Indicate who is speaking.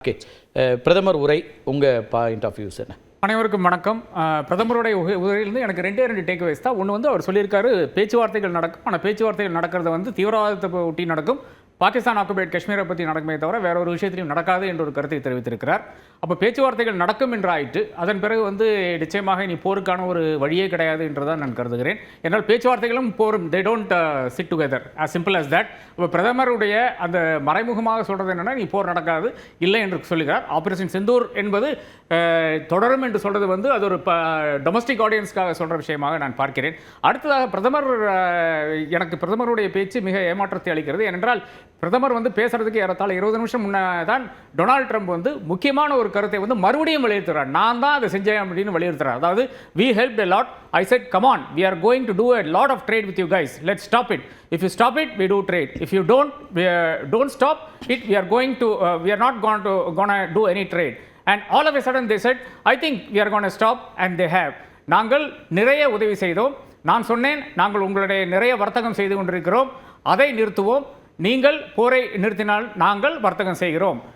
Speaker 1: Okay, பிரதமர் உரை உங்கள் பாயிண்ட் ஆஃப் வியூஸ் என்ன?
Speaker 2: அனைவருக்கும் வணக்கம். பிரதமருடைய உரையிலிருந்து எனக்கு ரெண்டு டேக்அவேஸ் தான். ஒன்று வந்து அவர் சொல்லியிருக்காரு, பேச்சுவார்த்தைகள் நடக்கும், ஆனால் பேச்சுவார்த்தைகள் நடக்கிறது வந்து தீவிரவாதத்தை ஒட்டி நடக்கும், பாகிஸ்தான் ஆக்குபைட் காஷ்மீரை பற்றி நடக்குமே தவிர வேற ஒரு விஷயத்திலையும் நடக்காது என்ற ஒரு கருத்தை தெரிவித்திருக்கிறார். அப்போ பேச்சுவார்த்தைகள் நடக்கும் என்று ஆயிட்டு அதன் பிறகு வந்து நிச்சயமாக இனி போருக்கான ஒரு வழியே கிடையாது என்றுதான் நான் கருதுகிறேன். என்றால் பேச்சுவார்த்தைகளும் போரும் they don't chit together as simple as that. இப்போ பிரதமருடைய அந்த மறைமுகமாக சொல்கிறது என்னென்னா, நீ போர் நடக்காது இல்லை என்று சொல்லுகிறார். ஆபரேஷன் செந்தூர் என்பது தொடரும் என்று சொல்கிறது வந்து அது ஒரு டொமஸ்டிக் ஆடியன்ஸ்க்காக சொல்கிற விஷயமாக நான் பார்க்கிறேன். அடுத்ததாக எனக்கு பிரதமருடைய பேச்சு மிக ஏமாற்றத்தை அளிக்கிறது. ஏனென்றால் பிரதமர் வந்து பேசுறதுக்கு ஏறத்தாழ 20 நிமிஷம் முன்னே தான் டொனால்ட் ட்ரம்ப் வந்து முக்கியமான ஒரு கருத்தை வந்து மறுபடியும் வலியுறுத்துறார். நான் தான் அதை செஞ்சேன் அப்படின்னு வலியுறுத்துறார். அதாவது we helped a lot. I said, come on, we are going to do a lot of trade with you guys. Let's stop it. If you stop it, we do trade. If you don't stop it, we are not gonna do any trade. And all of a sudden they said, I think we are going to stop, and they have. நாங்கள் நிறைய உதவி செய்தோம். நான் சொன்னேன், நாங்கள் உங்களுடைய நிறைய வர்த்தகம் செய்து கொண்டிருக்கிறோம், அதை நிறுத்துவோம். நீங்கள் போரை நிறுத்தினால் நாங்கள் வர்த்தகம் செய்கிறோம்.